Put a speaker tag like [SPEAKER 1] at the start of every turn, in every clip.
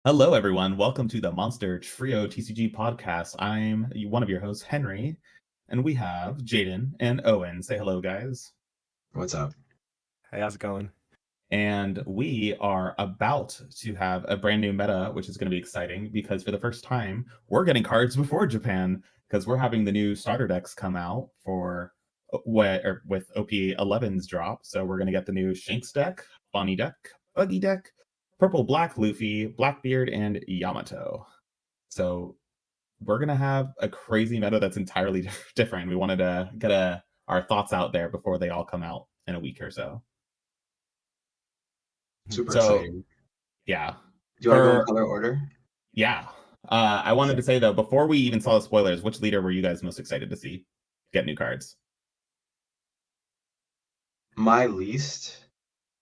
[SPEAKER 1] Hello, everyone. Welcome to the Monster Trio TCG podcast. I'm one of your hosts, Henry, and we have Jaden and Owen. Say hello, guys.
[SPEAKER 2] What's up?
[SPEAKER 3] Hey, how's it going?
[SPEAKER 1] And we are about to have a brand new meta, which is going to be exciting because for the first time, we're getting cards before Japan because we're having the new starter decks come out for with OP 11's drop. So we're going to get the new Shanks deck, Bonney deck, Buggy deck, Purple Black Luffy, Blackbeard, and Yamato. So we're gonna have a crazy meta that's entirely different. We wanted to get our thoughts out there before they all come out in a week or so.
[SPEAKER 2] Super
[SPEAKER 1] So
[SPEAKER 2] exciting.
[SPEAKER 1] yeah,
[SPEAKER 2] Do you want to go in color order?
[SPEAKER 1] Yeah, I wanted to say though, before we even saw the spoilers, which leader were you guys most excited to see get new cards?
[SPEAKER 2] My least,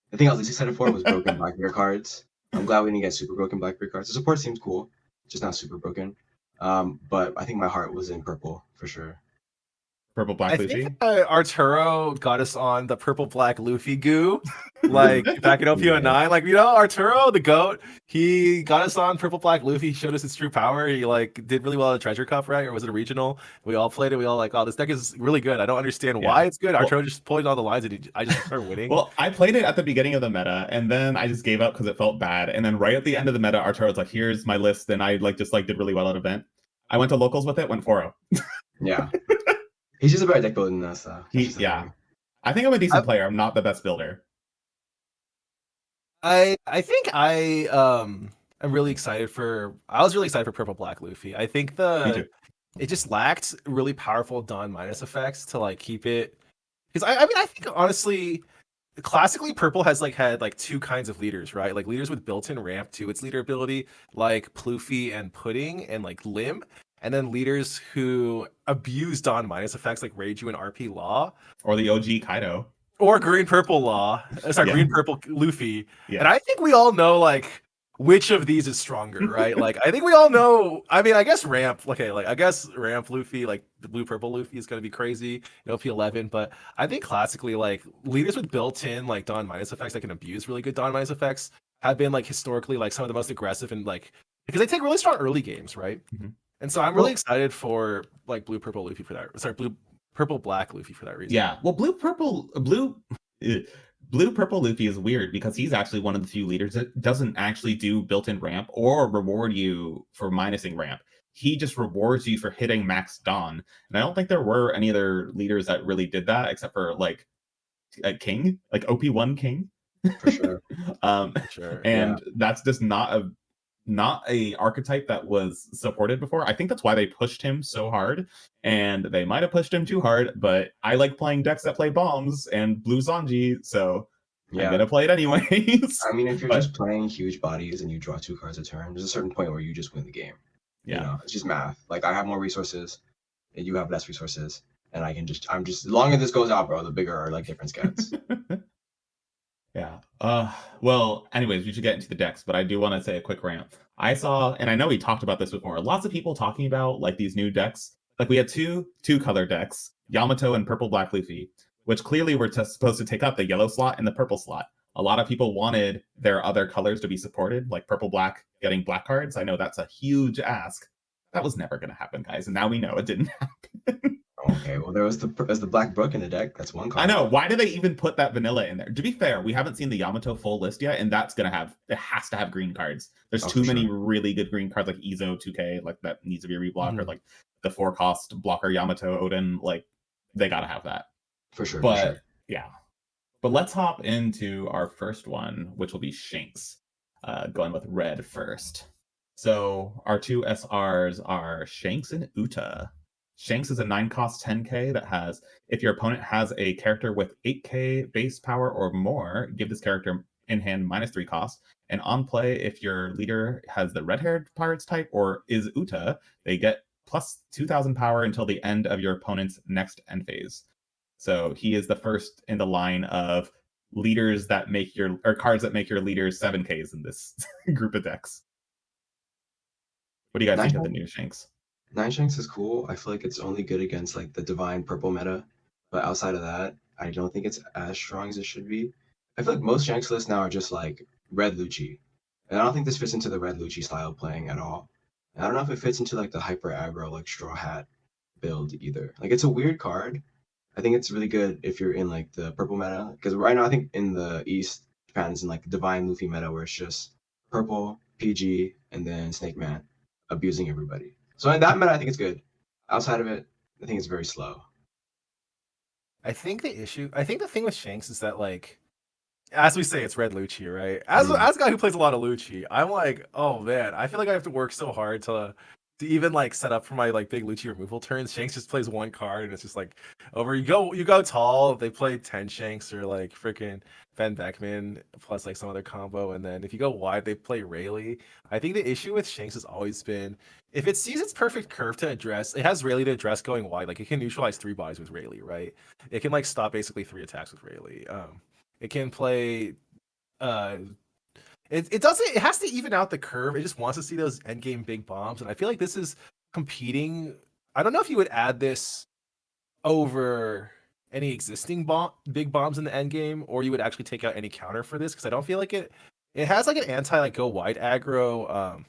[SPEAKER 2] the thing I was least excited for was broken Blackbeard cards. I'm glad we didn't get super broken Blackbeard cards. The support seems cool, just not super broken. But I think my heart was in purple for sure.
[SPEAKER 1] Purple Black
[SPEAKER 3] I
[SPEAKER 1] Luffy?
[SPEAKER 3] think Arturo got us on the purple black Luffy goo, like back in OP09. Like, Arturo, the GOAT, he got us on purple black Luffy, showed us his true power. He did really well at the Treasure Cup, right? Or was it a regional? We all played it. We all oh, this deck is really good. I don't understand why it's good. Arturo just pulling all the lines and I just started winning.
[SPEAKER 1] Well, I played it at the beginning of the meta, and then I just gave up because it felt bad. And then right at the end of the meta, Arturo was like, "Here's my list," and I just did really well at event. I went to locals with it, went 4-0.
[SPEAKER 2] Yeah. He's just a better deck builder than us, though.
[SPEAKER 1] I think I'm a decent player. I'm not the best builder.
[SPEAKER 3] I think I am really excited for. I was really excited for Purple Black Luffy. I think it just lacked really powerful Dawn minus effects to keep it. Because I think honestly, classically Purple has had two kinds of leaders, right? Like leaders with built-in ramp to its leader ability, like Ploofy and Pudding and Lim. And then leaders who abuse Dawn minus effects like Reiju and RP Law.
[SPEAKER 1] Or the OG Kaido.
[SPEAKER 3] Or Green Purple Law. Green Purple Luffy.
[SPEAKER 1] Yeah.
[SPEAKER 3] And I think we all know which of these is stronger, right? I think we all know. I mean, I guess Ramp. I guess Ramp Luffy, the Blue Purple Luffy, is gonna be crazy in OP11. But I think classically, leaders with built-in Dawn minus effects that can abuse really good Dawn minus effects have been historically some of the most aggressive and because they take really strong early games, right?
[SPEAKER 1] Mm-hmm.
[SPEAKER 3] And so I'm really excited for Blue Purple Luffy for that. Sorry, Purple Black Luffy for that reason.
[SPEAKER 1] Yeah. Well, Blue Purple Luffy is weird because he's actually one of the few leaders that doesn't actually do built-in ramp or reward you for minusing ramp. He just rewards you for hitting max Dawn. And I don't think there were any other leaders that really did that except for a King, OP1 King.
[SPEAKER 2] For sure.
[SPEAKER 1] And that's just not a archetype that was supported before. I think that's why they pushed him so hard, and they might have pushed him too hard, but I like playing decks that play bombs and blue Zanji, so I'm gonna play it anyways.
[SPEAKER 2] I mean, if you're just playing huge bodies and you draw 2 cards a turn, there's a certain point where you just win the game.
[SPEAKER 1] Yeah.
[SPEAKER 2] It's just math. I have more resources and you have less resources, and I'm just the longer this goes out, bro, the bigger our difference gets.
[SPEAKER 1] Yeah. Well, anyways, we should get into the decks, but I do want to say a quick rant. I saw, and I know we talked about this before, lots of people talking about these new decks. We had two color decks, Yamato and Purple Black Luffy, which clearly were supposed to take up the yellow slot and the purple slot. A lot of people wanted their other colors to be supported, like Purple Black getting black cards. I know that's a huge ask. That was never going to happen, guys, and now we know it didn't happen.
[SPEAKER 2] Okay, well, there's the Black Brook in the deck. That's one card.
[SPEAKER 1] I know. Why do they even put that vanilla in there? To be fair, we haven't seen the Yamato full list yet, and it has to have green cards. There's too many really good green cards, like Izo 2K, that needs to be reblocked, or the 4-cost blocker Yamato Odin. They gotta have that.
[SPEAKER 2] For sure.
[SPEAKER 1] But yeah. But let's hop into our first one, which will be Shanks. Going with red first. So our two SRs are Shanks and Uta. Shanks is a 9-cost 10k that has, if your opponent has a character with 8k base power or more, give this character in hand -3 cost. And on play, if your leader has the red-haired pirates type or is Uta, they get plus 2,000 power until the end of your opponent's next end phase. So he is the first in the line of leaders that make cards that make your leaders 7ks in this group of decks. What do you guys think of the new Shanks?
[SPEAKER 2] 9 Shanks is cool. I feel like it's only good against the divine purple meta, but outside of that, I don't think it's as strong as it should be. I feel like most Shanks lists now are just red Lucci, And I don't think this fits into the red Lucci style of playing at all. And I don't know if it fits into like the hyper aggro like Straw Hat build either. Like it's a weird card. I think it's really good if you're in like the purple meta because right now I think in the East Japan's in like Divine Luffy meta where it's just purple, PG, and then Snake Man abusing everybody. So in that meta I think it's good. Outside of it, I think it's very slow.
[SPEAKER 3] I think the thing with Shanks is that like, as we say, it's red Lucci, right? As a guy who plays a lot of Lucci, I'm like, oh man, I feel like I have to work so hard to even like set up for my like big Lucci removal turns. Shanks just plays one card and it's just like over. You go tall. They play 10 Shanks or like freaking Van Beckman plus like some other combo, and then if you go wide, they play Rayleigh. I think the issue with Shanks has always been if it sees its perfect curve to address, it has Rayleigh to address going wide. Like it can neutralize 3 bodies with Rayleigh, right? It can like stop basically 3 attacks with Rayleigh. It can play uh it doesn't it has to even out the curve. It just wants to see those end game big bombs. And I feel like this is competing. I don't know if you would add this over any existing big bombs in the end game, or you would actually take out any counter for this, because I don't feel like it has like an anti like go wide aggro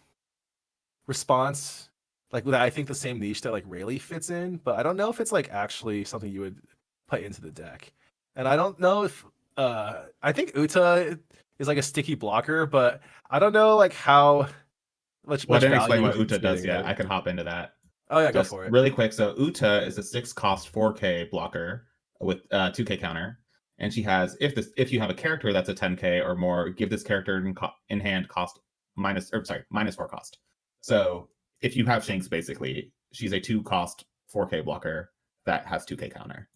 [SPEAKER 3] response, like with I think the same niche that like Rayleigh fits in, but I don't know if it's like actually something you would put into the deck. And I don't know if I think Uta is like a sticky blocker, but I don't know like how much
[SPEAKER 1] Well, I didn't explain
[SPEAKER 3] value
[SPEAKER 1] what Uta
[SPEAKER 3] it's
[SPEAKER 1] does
[SPEAKER 3] getting,
[SPEAKER 1] yet.
[SPEAKER 3] right?
[SPEAKER 1] I can hop into that.
[SPEAKER 3] Oh yeah, go
[SPEAKER 1] Just
[SPEAKER 3] for it.
[SPEAKER 1] really quick. So Uta is a 6-cost 4K blocker with 2K counter, and she has if you have a character that's a 10K or more, give this character in hand cost minus 4 cost. So if you have Shanks, basically, she's a 2-cost 4K blocker that has 2K counter.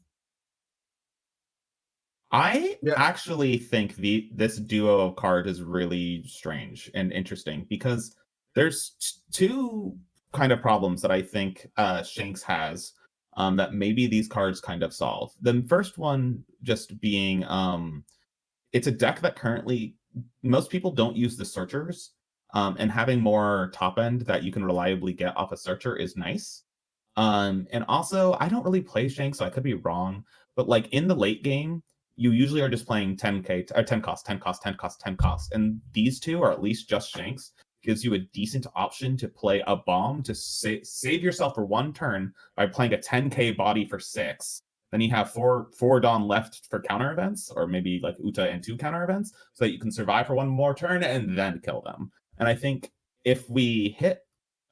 [SPEAKER 1] I actually think this duo of cards is really strange and interesting because there's two kind of problems that I think Shanks has that maybe these cards kind of solve. The first one just being it's a deck that currently most people don't use the searchers, and having more top end that you can reliably get off a searcher is nice. And also, I don't really play Shanks, so I could be wrong, but like in the late game, you usually are just playing 10k or 10 cost, 10 cost, 10 cost, 10 cost, and these two, or at least just Shanks, gives you a decent option to play a bomb to save yourself for one turn by playing a 10k body for 6. Then you have four Dawn left for counter events, or maybe like Uta and 2 counter events, so that you can survive for one more turn and then kill them. And I think if we hit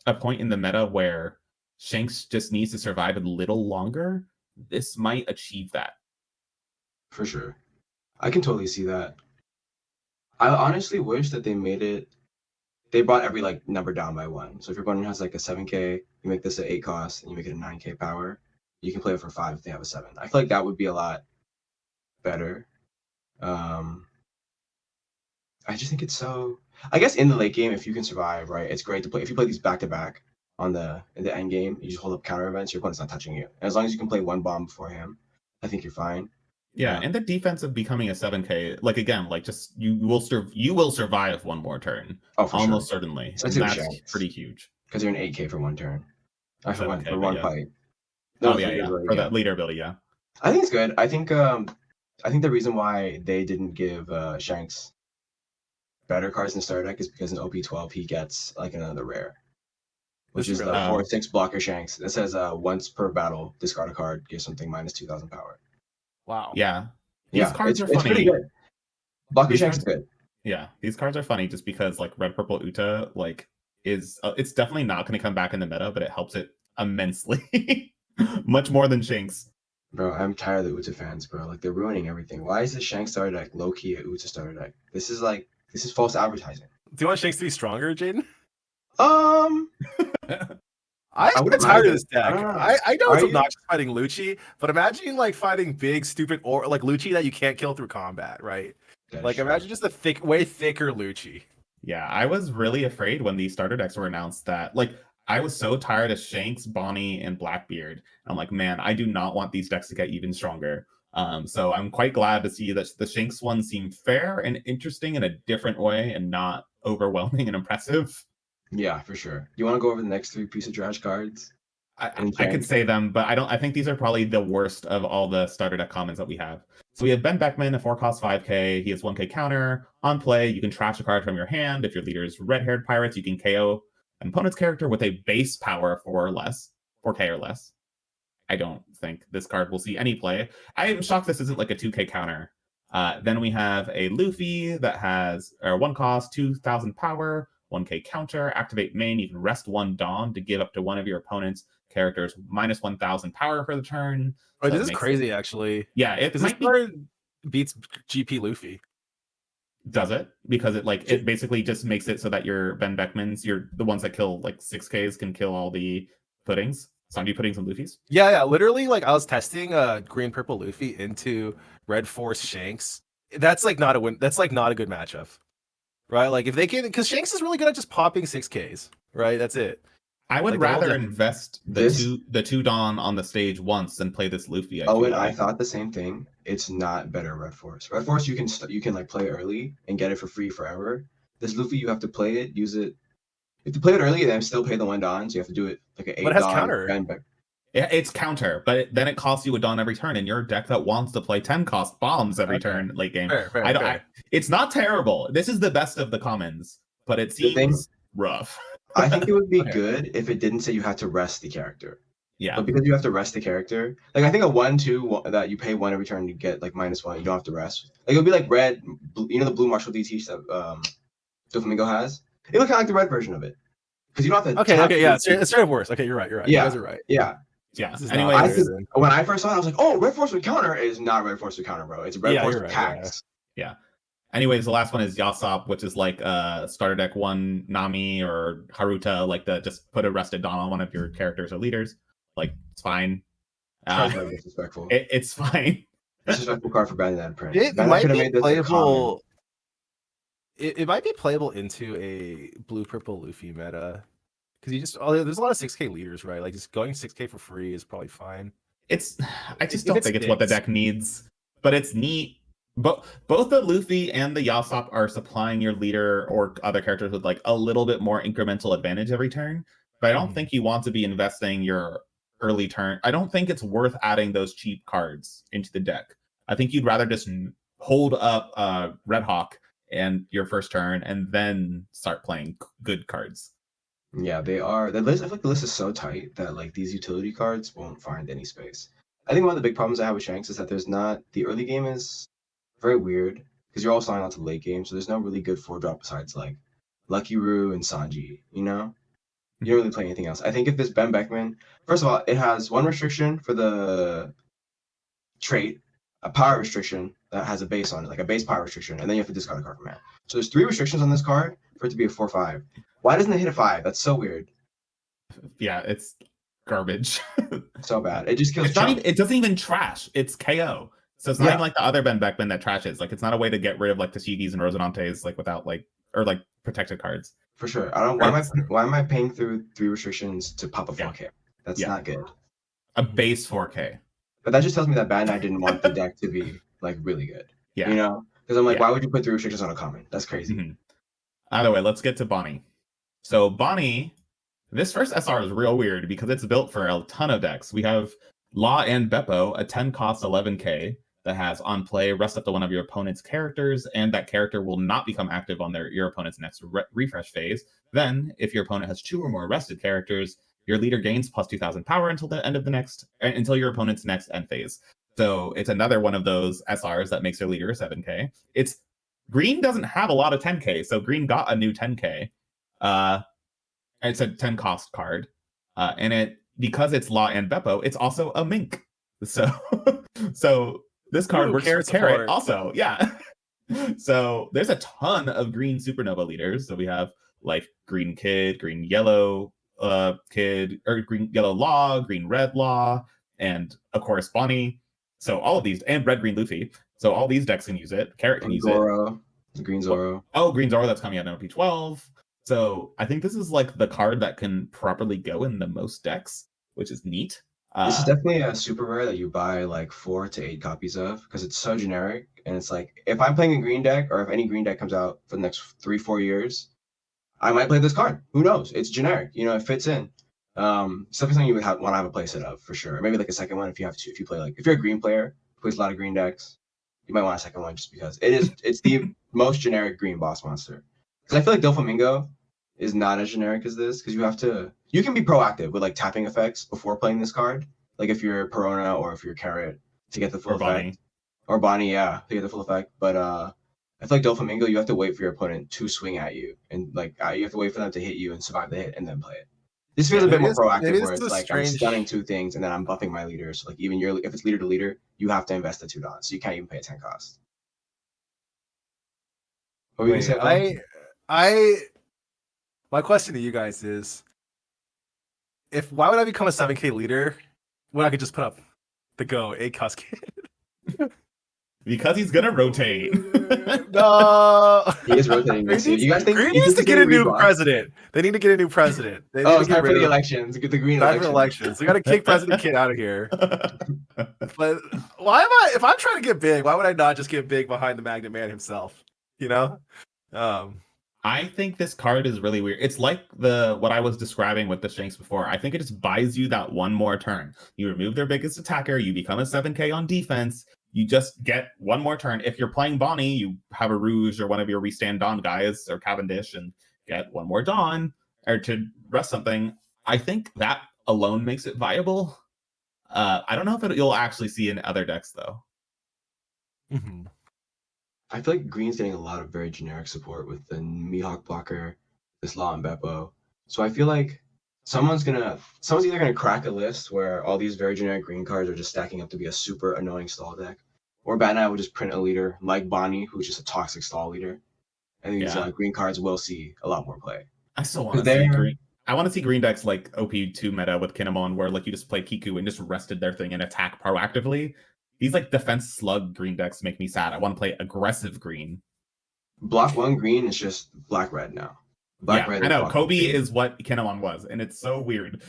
[SPEAKER 1] a point in the meta where Shanks just needs to survive a little longer, this might achieve that.
[SPEAKER 2] For sure. I can totally see that. I honestly wish that they brought every like number down by 1. So if your opponent has like a 7k, you make this an 8 cost and you make it a 9k power. You can play it for 5 if they have a 7. I feel like that would be a lot better. I just think it's so. I guess in the late game, if you can survive, right, it's great to play. If you play these back to back in the end game, you just hold up counter events. Your opponent's not touching you, and as long as you can play one bomb before him, I think you're fine.
[SPEAKER 1] Yeah, and the defense of becoming a 7k, like again, like just you will survive one more turn.
[SPEAKER 2] Oh, for
[SPEAKER 1] almost
[SPEAKER 2] sure.
[SPEAKER 1] certainly.
[SPEAKER 2] Especially
[SPEAKER 1] And
[SPEAKER 2] with
[SPEAKER 1] that's
[SPEAKER 2] Shanks,
[SPEAKER 1] pretty huge.
[SPEAKER 2] because you're an 8k for one turn. For one
[SPEAKER 1] 7K, but yeah.
[SPEAKER 2] fight.
[SPEAKER 1] No, yeah. For that leader ability, yeah.
[SPEAKER 2] I think it's good. I think the reason why they didn't give Shanks better cards in the starter deck is because in OP12 he gets like another rare, which is the 4/6 blocker Shanks. It says once per battle, discard a card, give something minus 2,000 power.
[SPEAKER 3] Wow.
[SPEAKER 1] Yeah. These cards are funny.
[SPEAKER 2] It's pretty good. Blocker Shanks is good.
[SPEAKER 1] Yeah, these cards are funny just because like red purple Uta like is it's definitely not going to come back in the meta, but it helps it immensely. Much more than Shanks.
[SPEAKER 2] Bro, I'm tired of the Uta fans, bro. Like they're ruining everything. Why is the Shanks starter deck low key a Uta starter deck? This is false advertising.
[SPEAKER 3] Do you want Shanks to be stronger, Jaden?
[SPEAKER 2] I'm
[SPEAKER 3] tired of this deck. I know it's
[SPEAKER 2] Are
[SPEAKER 3] obnoxious fighting Lucci, but imagine like fighting big, stupid, or like Lucci that you can't kill through combat, right? Like imagine just a way thicker Lucci.
[SPEAKER 1] Yeah, I was really afraid when these starter decks were announced that like I was so tired of Shanks, Bonney, and Blackbeard. I'm like, man, I do not want these decks to get even stronger. So I'm quite glad to see that the Shanks one seemed fair and interesting in a different way and not overwhelming and impressive.
[SPEAKER 2] Yeah, for sure. You want to go over the next 3 piece of trash cards?
[SPEAKER 1] I could say them, but I think these are probably the worst of all the starter deck commons that we have. So we have Ben Beckman, a 4-cost 5k. He has 1k counter. On play, you can trash a card from your hand. If your leader is red-haired pirates, you can KO an opponent's character with a base power of 4 or less, 4k or less. I don't think this card will see any play. I am shocked this isn't like a 2k counter. Then we have a Luffy that has 1 cost, 2,000 power, 1k counter. Activate main. You can rest 1 Dawn to give up to one of your opponent's characters minus 1,000 power for the turn.
[SPEAKER 3] Oh, so this is crazy, actually.
[SPEAKER 1] Yeah, it might
[SPEAKER 3] this card beats GP Luffy.
[SPEAKER 1] Does it? Because it basically just makes it so that your Ben Beckmans, the ones that kill like 6Ks can kill all the puddings. Sanji puddings and Luffy's.
[SPEAKER 3] Yeah. Literally, like I was testing green purple Luffy into red force Shanks. That's like not a win. That's like not a good matchup, right? Like if they can, because Shanks is really good at just popping 6Ks, right? That's it.
[SPEAKER 1] I would rather invest the two Dawn on the stage once than play this Luffy.
[SPEAKER 2] I thought the same thing. It's not better Red Force. Red Force you can like play early and get it for free forever. This Luffy you have to play it, use it. You have to play it early and then still pay the 1 Dawn. So you have to do it like an 8 Dawn.
[SPEAKER 3] But it has counter.
[SPEAKER 1] Yeah, it's counter, but then it costs you a Dawn every turn, and your deck that wants to play 10 cost bombs every turn late game.
[SPEAKER 3] Fair.
[SPEAKER 1] It's not terrible. This is the best of the commons, but it seems rough.
[SPEAKER 2] I think it would be good if it didn't say you had to rest the character.
[SPEAKER 1] Yeah.
[SPEAKER 2] But because you have to rest the character, like I think a 1/2 that you pay 1 every turn to get like -1, you don't have to rest. Like it would be like red, you know the blue Marshall DT that Doflamingo has. It look kind of like the red version of it because you don't have to.
[SPEAKER 3] Okay, yeah, it's sort of worse. Okay, you're right.
[SPEAKER 2] Yeah,
[SPEAKER 3] you guys are right.
[SPEAKER 2] Yeah.
[SPEAKER 1] Anyway,
[SPEAKER 2] when I first saw it, I was like, "Oh, Red Force with counter is not Red Force with counter, bro. It's Red Force with tax."
[SPEAKER 1] Yeah. Anyways, the last one is Yasop, which is like starter deck 1 Nami or Haruta, like just put a rested Dawn on one of your characters or leaders. Like it's fine.
[SPEAKER 2] Disrespectful.
[SPEAKER 1] It's fine.
[SPEAKER 2] Disrespectful card for banning that print.
[SPEAKER 3] It might be playable. It might be playable into a blue purple Luffy meta. Because there's a lot of 6K leaders, right? Like just going 6K for free is probably fine.
[SPEAKER 1] I just don't think it's what the deck needs, but it's neat. But both the Luffy and the Yasop are supplying your leader or other characters with like a little bit more incremental advantage every turn. But I don't think you want to be investing your early turn. I don't think it's worth adding those cheap cards into the deck. I think you'd rather just hold up Red Hawk and your first turn and then start playing good cards.
[SPEAKER 2] Yeah, they are. The list, I feel like the list is so tight that like these utility cards won't find any space. I think one of the big problems I have with Shanks is that the early game is very weird because you're all signing on to the late game, so there's no really good 4-drop besides like Lucky Roo and Sanji, you know? You don't really play anything else. I think if this Ben Beckman, first of all, it has 1 restriction for the trait, a power restriction that has a base on it, like a base power restriction, and then you have to discard a card from hand. So there's 3 restrictions on this card for it to be a 4/5. Why doesn't it hit a 5? That's so weird.
[SPEAKER 1] Yeah, it's garbage.
[SPEAKER 2] So bad. It just kills.
[SPEAKER 1] It doesn't even trash. It's KO. So it's not even like the other Ben Beckman that trashes. Like it's not a way to get rid of like Tashigi's and Rosinantes like without like or like protected cards.
[SPEAKER 2] For sure. I don't. Why am I paying through 3 restrictions to pop a 4K? That's not good.
[SPEAKER 1] A base 4K.
[SPEAKER 2] But that just tells me that Bandai didn't want the deck to be like really good.
[SPEAKER 1] Yeah.
[SPEAKER 2] You know, because I'm like, why would you put 3 restrictions on a common? That's crazy.
[SPEAKER 1] Mm-hmm. Either way, let's get to Bonney. So Bonney, this first SR is real weird because it's built for a ton of decks. We have Law and Beppo, a 10 cost 11k that has on play rest up to one of your opponent's characters, and that character will not become active on your opponent's next refresh phase. Then, if your opponent has 2 or more rested characters, your leader gains plus 2,000 power until the end of until your opponent's next end phase. So it's another one of those SRs that makes your leader a 7k. Green doesn't have a lot of 10k, so Green got a new 10k. It's a 10 cost card, and because it's Law and Beppo, it's also a Mink. So this card works for Carrot also. Yeah. So there's a ton of green supernova leaders. So we have like Green Kid, Green Yellow Kid, or Green Yellow Law, Green Red Law, and of course Bonney. So all of these, and Red Green Luffy. So all these decks can use it. Carrot can use
[SPEAKER 2] it. Green Zoro.
[SPEAKER 1] Oh, Green Zoro, that's coming out in OP12. So I think this is like the card that can properly go in the most decks, which is neat.
[SPEAKER 2] This is definitely a super rare that you buy like 4 to 8 copies of because it's so generic. And it's like, if I'm playing a green deck or if any green deck comes out for the next 3-4 years, I might play this card. Who knows? It's generic. You know, it fits in. It's definitely something you would want to have a play set of for sure. Maybe like a second one if you have to. If you play like if you're a green player who plays a lot of green decks, you might want a second one just because it's the most generic green boss monster. Because I feel like Doflamingo is not as generic as this because you can be proactive with like tapping effects before playing this card. Like if you're Perona or if you're Carrot to get the full effect.
[SPEAKER 1] Bonnie.
[SPEAKER 2] Or Bonnie, yeah, to get the full effect. But I feel like Doflamingo, you have to wait for your opponent to swing at you, and like you have to wait for them to hit you and survive the hit, and then play it. This feels a bit more proactive, where it's like I'm stunning 2 things, and then I'm buffing my leader. So like even if it's leader to leader, you have to invest the 2 dons, so you can't even pay a 10 cost. What were you gonna say?
[SPEAKER 3] My question to you guys is, why would I become a 7K leader when I could just put up the Go 8 cost kid?
[SPEAKER 1] Because he's gonna rotate.
[SPEAKER 3] No,
[SPEAKER 2] he is rotating next year. You guys think
[SPEAKER 3] Green needs to get a new president? They need to get a a new president. They need
[SPEAKER 2] it's time for the elections. Get the green
[SPEAKER 3] elections. We got to kick President Kid out of here. But why am I? If I'm trying to get big, why would I not just get big behind the Magnet Man himself? You know.
[SPEAKER 1] I think this card is really weird. It's like what I was describing with the Shanks before. I think it just buys you that one more turn. You remove their biggest attacker. You become a 7K on defense. You just get one more turn. If you're playing Bonnie, you have a Rouge or one of your Restand Dawn guys or Cavendish and get one more Dawn or to rest something. I think that alone makes it viable. I don't know if you'll actually see in other decks, though.
[SPEAKER 3] Mm-hmm.
[SPEAKER 2] I feel like Green's getting a lot of very generic support with the Mihawk blocker, this Law and Beppo. So I feel like someone's either gonna crack a list where all these very generic green cards are just stacking up to be a super annoying stall deck, or Bad Night will just print a leader like Bonnie, who's just a toxic stall leader, and these green cards will see a lot more play.
[SPEAKER 1] I still want to see green. I want to see green decks like OP2 meta with Kinemon, where like you just play Kiku and just rested their thing and attack proactively. These like defense slug green decks make me sad. I want to play aggressive green.
[SPEAKER 2] Block 1 green is just black red now.
[SPEAKER 1] Red. I know. Kobe is what Kinemon was, and it's so weird.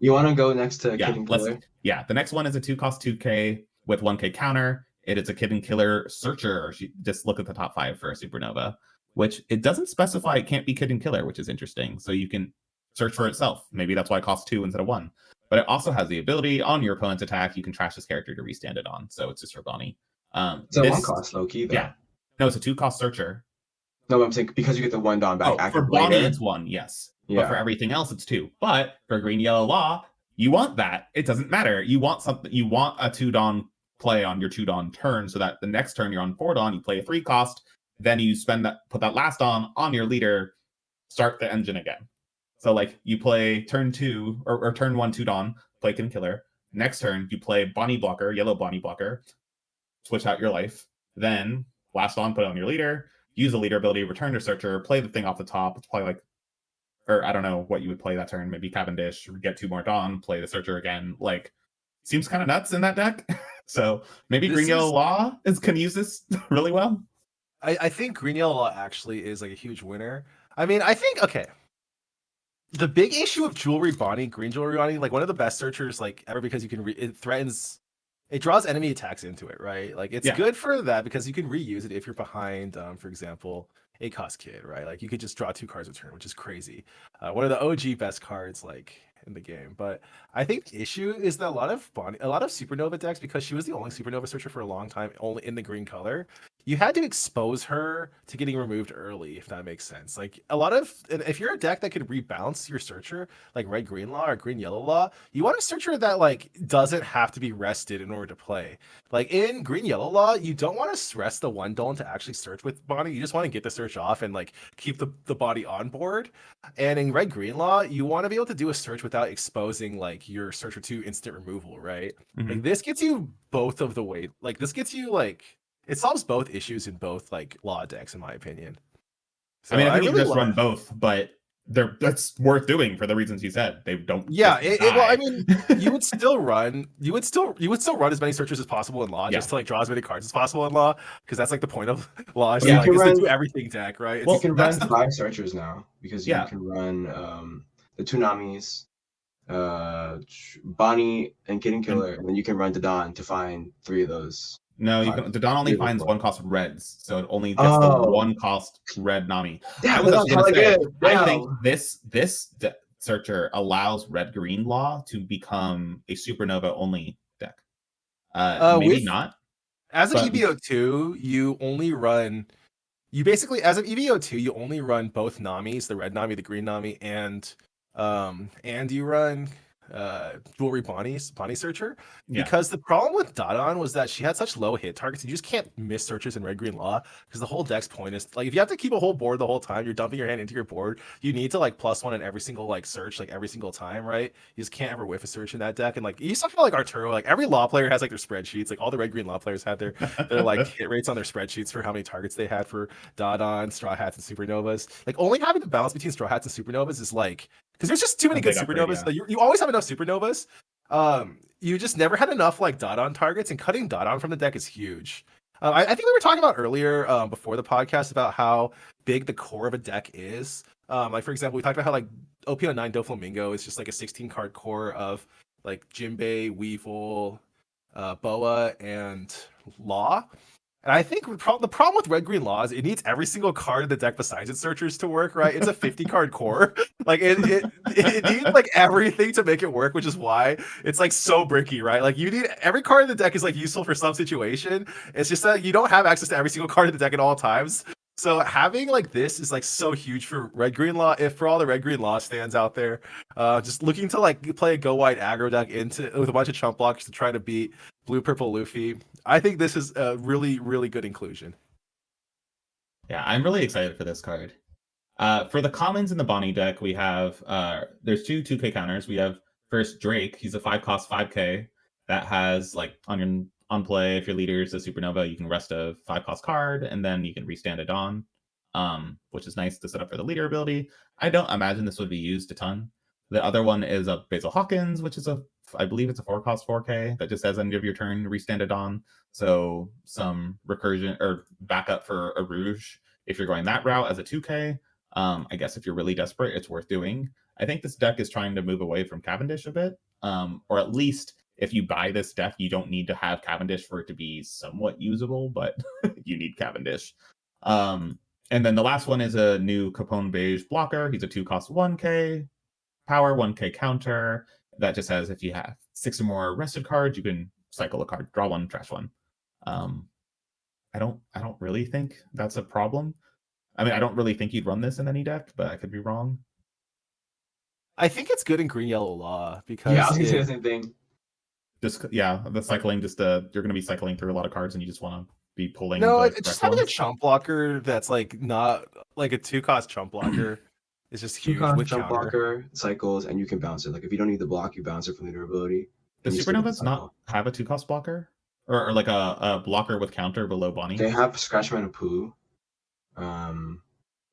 [SPEAKER 2] You want to go next to Kid and Killer?
[SPEAKER 1] The next one is a 2-cost 2K with 1K counter. It is a Kid and Killer Searcher. Just look at the top 5 for a Supernova, which it doesn't specify it can't be Kid and Killer, which is interesting. So you can search for itself. Maybe that's why it costs 2 instead of 1. But it also has the ability on your opponent's attack, you can trash this character to restand it on. So it's just for Bonnie.
[SPEAKER 2] It's a 1-cost low key though.
[SPEAKER 1] Yeah. No, it's a 2-cost Searcher.
[SPEAKER 2] No, I'm saying because you get the 1 Dawn back.
[SPEAKER 1] For Bonnie, it's 1, yes. Yeah. But for everything else, it's 2. But for Green Yellow Law, you want that. It doesn't matter. You want something. You want a 2 Dawn play on your 2 Dawn turn, so that the next turn you're on 4 Dawn, you play a 3-cost. Then you put that last Dawn on your leader, start the engine again. So like you play turn 2 or turn 1 2 Dawn, play Kid and Killer. Next turn you play Bonnie blocker, yellow Bonnie blocker, switch out your life. Then last Dawn, put it on your leader. Use the leader ability, return to Searcher, play the thing off the top. It's probably like, or I don't know what you would play that turn. Maybe Cavendish, get 2 more Dawn, play the Searcher again. Like, seems kind of nuts in that deck. So maybe Green Yellow Law can use this really well.
[SPEAKER 3] I think Green Yellow Law actually is like a huge winner. I mean, I think, okay. The big issue of Jewelry Bonnie, Green Jewelry Bonnie, like one of the best searchers like ever because you can it draws enemy attacks into it, right? Like it's good for that because you can reuse it if you're behind, for example, a cost kid, right? Like you could just draw 2 cards a turn, which is crazy. One of the OG best cards like in the game. But I think the issue is that a lot of Supernova decks, because she was the only Supernova searcher for a long time, only in the green color, you had to expose her to getting removed early, if that makes sense. Like if you're a deck that could rebounce your searcher, like Red Green Law or Green Yellow Law, you want a searcher that like doesn't have to be rested in order to play. Like in Green Yellow Law, you don't want to rest the 1 Dawn to actually search with Bonnie. You just want to get the search off and like keep the body on board. And in Red Green Law, you want to be able to do a search without exposing like your searcher to instant removal, right? Mm-hmm. Like this gets you both of the way. Like this gets you like it solves both issues in both like law decks, in my opinion.
[SPEAKER 1] So I mean, I think you just run both, but that's worth doing for the reasons you said. They don't.
[SPEAKER 3] Yeah, well, I mean, you would still run as many searchers as possible in law, just to like draw as many cards as possible in law, because that's like the point of law. Is to do everything deck, right?
[SPEAKER 2] Well, you can run 5 searchers now because you can run the Tsunamis, Bonnie, and Kid and Killer, and then you can run Dawn to find 3 of those.
[SPEAKER 1] No, you can. Dawn only finds 1-cost reds, so it only gets the 1-cost red Nami.
[SPEAKER 2] Yeah, I was going to say,
[SPEAKER 1] I think this Searcher allows Red Green Law to become a Supernova only deck. Maybe not.
[SPEAKER 3] As an
[SPEAKER 1] but-
[SPEAKER 3] EVO2, you only run. You basically, as an EVO2, you only run both Namis, the red Nami, the green Nami, and you run Jewelry Bonnie Searcher.
[SPEAKER 1] Yeah.
[SPEAKER 3] Because the problem with Dodon was that she had such low hit targets, you just can't miss searches in red green law because the whole deck's point is like if you have to keep a whole board the whole time, you're dumping your hand into your board, you need to like +1 in every single like search, like every single time, right? You just can't ever whiff a search in that deck. And like you saw like Arturo, like every law player has like their spreadsheets, like all the red green law players had their like hit rates on their spreadsheets for how many targets they had for Dodon, Straw Hats, and Supernovas. Like only having the balance between Straw Hats and Supernovas is like because there's just too many good Supernovas.
[SPEAKER 1] Upgrade, yeah.
[SPEAKER 3] You always have enough Supernovas. You just never had enough like Dodon targets, and cutting Dodon from the deck is huge. I think we were talking about earlier before the podcast about how big the core of a deck is. Like for example, we talked about how like OPO9 Doflamingo is just like a 16 card core of like Jinbei, Weevil, Boa, and Law. And I think the problem with red green law is it needs every single card in the deck besides its searchers to work, right? It's a 50 card core. Like it needs like everything to make it work, which is why it's like so bricky, right? Like you need every card in the deck is like useful for some situation. It's just that you don't have access to every single card in the deck at all times. So having like this is like so huge for red green law. If for all the red green law stands out there, just looking to like play a go white aggro deck with a bunch of chump blocks to try to beat blue purple Luffy. I think this is a really, really good inclusion.
[SPEAKER 1] Yeah, I'm really excited for this card. For the commons in the Bonnie deck, we have there's two 2K counters. We have first Drake. He's a 5-cost 5K that has like on play, if your leader is a Supernova, you can rest a 5-cost card and then you can restand a Dawn, which is nice to set up for the leader ability. I don't imagine this would be used a ton. The other one is a Basil Hawkins, which is I believe it's a 4-cost 4K that just says end of your turn, restand a Dawn. So some recursion or backup for a Rouge if you're going that route as a 2K. I guess if you're really desperate, it's worth doing. I think this deck is trying to move away from Cavendish a bit, or at least if you buy this deck, you don't need to have Cavendish for it to be somewhat usable, but you need Cavendish. And then the last one is a new Capone Beige blocker. He's a 2-cost 1K power, 1K counter. That just says if you have 6 or more rested cards, you can cycle a card, draw one, trash one. I don't really think that's a problem. I mean, I don't really think you'd run this in any deck, but I could be wrong.
[SPEAKER 3] I think it's good in green yellow law because
[SPEAKER 2] I was gonna say the same thing.
[SPEAKER 1] Just the cycling, you're gonna be cycling through a lot of cards, and you just want to be pulling.
[SPEAKER 3] No, just having a chump blocker that's like not like a 2-cost chump blocker is just huge. With
[SPEAKER 2] chump
[SPEAKER 3] counter.
[SPEAKER 2] blocker cycles, and you can bounce it. Like if you don't need the block, you bounce it from leader ability.
[SPEAKER 1] Does Supernovas not have a 2-cost blocker, or like a blocker with counter below Bonnie?
[SPEAKER 2] They have Scratchman and Pooh.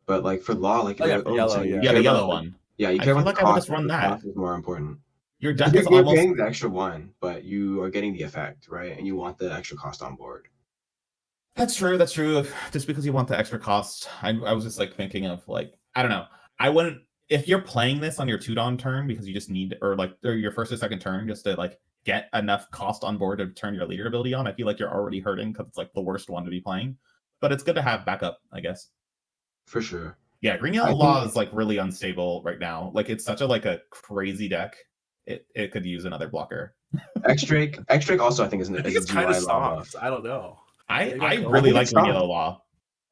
[SPEAKER 2] But like for law, like
[SPEAKER 3] the
[SPEAKER 1] yellow one.
[SPEAKER 2] Yeah, you
[SPEAKER 1] I
[SPEAKER 2] care
[SPEAKER 1] feel
[SPEAKER 2] about
[SPEAKER 1] like
[SPEAKER 2] the
[SPEAKER 1] I would
[SPEAKER 2] cost.
[SPEAKER 1] just run that.
[SPEAKER 2] Cost is more important.
[SPEAKER 1] Your deck
[SPEAKER 2] you're
[SPEAKER 1] is almost
[SPEAKER 2] getting the extra one, but you are getting the effect, right? And you want the extra cost on board.
[SPEAKER 1] That's true. That's true. Just because you want the extra cost, I was just like thinking of like I don't know. I wouldn't if you're playing this on your 2-Dawn turn because you just need or your first or second turn just to like get enough cost on board to turn your leader ability on. I feel like you're already hurting because it's like the worst one to be playing. But it's good to have backup, I guess.
[SPEAKER 2] For sure.
[SPEAKER 1] Yeah, green yellow law is like really unstable right now. Like it's such a crazy deck. It could use another blocker.
[SPEAKER 2] X-Drake also I think is
[SPEAKER 3] it's kind of soft. I don't know.
[SPEAKER 1] I really like green yellow law.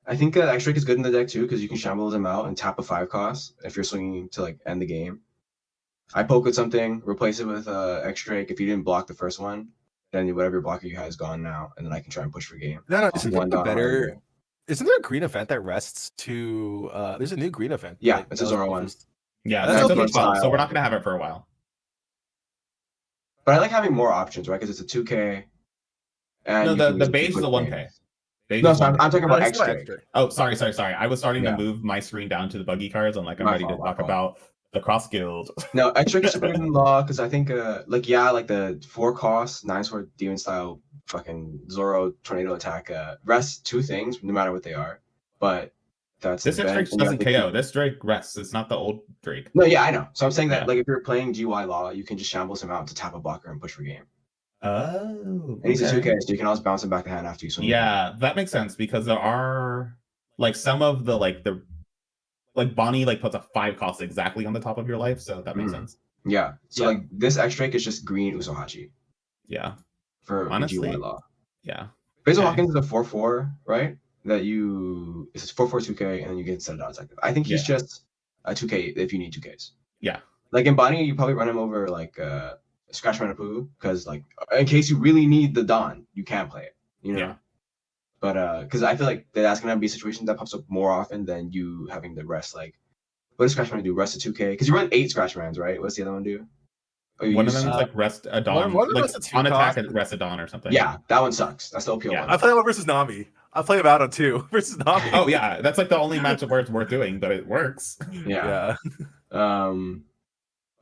[SPEAKER 2] I think X-Drake is good in the deck too because you can shambles him out and tap a 5-cost if you're swinging to like end the game. I poke with something, replace it with X-Drake. If you didn't block the first one, then whatever blocker you had is gone now, and then I can try and push for game.
[SPEAKER 3] No, isn't there better? Isn't there a green event that rests to? There's a new green event.
[SPEAKER 2] Yeah, it's a Zoro one.
[SPEAKER 1] Yeah, that's okay. So we're not gonna have it for a while.
[SPEAKER 2] But I like having more options, right? Because it's a 2K.
[SPEAKER 1] And no, the beige is a 1K.
[SPEAKER 2] No, so I'm talking about X-Drake.
[SPEAKER 1] Oh, sorry. I was starting to move my screen down to the buggy cards. I'm like, I'm ready to talk about the cross guild.
[SPEAKER 2] No, X-Drake is super good in law because I think like the 4-cost 9-sword demon style fucking Zoro tornado attack rests 2 things no matter what they are. But that's
[SPEAKER 1] this Drake doesn't KO. This Drake rests. It's not the old Drake.
[SPEAKER 2] No, yeah, I know. So I'm saying that like if you're playing GY law, you can just shambles him out to tap a blocker and push for game.
[SPEAKER 1] Oh,
[SPEAKER 2] and he's a 2K, so you can always bounce him back to hand after you swing.
[SPEAKER 1] Yeah, that makes sense because there are like some of the like Bonnie like puts a 5 cost exactly on the top of your life, so that makes
[SPEAKER 2] Mhm.
[SPEAKER 1] sense.
[SPEAKER 2] Yeah. So
[SPEAKER 3] Yeah.
[SPEAKER 2] like this X Drake is just green Usohachi
[SPEAKER 1] Yeah.
[SPEAKER 2] for
[SPEAKER 1] Honestly,
[SPEAKER 2] BG Law.
[SPEAKER 1] yeah.
[SPEAKER 2] Basil
[SPEAKER 1] Okay.
[SPEAKER 2] Hawkins is a 4/4, right? That you it's 4/4 2K and then you get set down active. I think he's
[SPEAKER 1] Yeah.
[SPEAKER 2] just a 2K if you need 2Ks.
[SPEAKER 1] Yeah.
[SPEAKER 2] Like in Bonnie, you probably run him over like Scratch Manapoo because like in case you really need the Dawn, you can play it. You know.
[SPEAKER 1] Yeah.
[SPEAKER 2] But because I feel like that's gonna be a situation that pops up more often than you having the rest. Like, what does Scratch Man do? Rest a 2K? Because you run 8 Scratch Mans, right? What's the other one do? Oh, you
[SPEAKER 1] One of
[SPEAKER 2] use
[SPEAKER 1] them is
[SPEAKER 3] Uh,
[SPEAKER 1] like rest a
[SPEAKER 3] one
[SPEAKER 1] dawn,
[SPEAKER 3] of them
[SPEAKER 1] like
[SPEAKER 3] has a 2
[SPEAKER 1] on attack
[SPEAKER 3] cost.
[SPEAKER 1] and rest a dawn or something.
[SPEAKER 2] Yeah, that one sucks. That's the OPL
[SPEAKER 1] Yeah.
[SPEAKER 2] one.
[SPEAKER 3] I play that one versus Nami. I play him out on 2 versus Nami.
[SPEAKER 1] Oh yeah, that's like the only matchup where it's worth doing, but it works.
[SPEAKER 2] Yeah.
[SPEAKER 3] Yeah.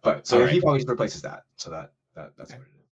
[SPEAKER 2] But so
[SPEAKER 1] All
[SPEAKER 2] he
[SPEAKER 1] right.
[SPEAKER 2] probably just replaces that. So that's what it is.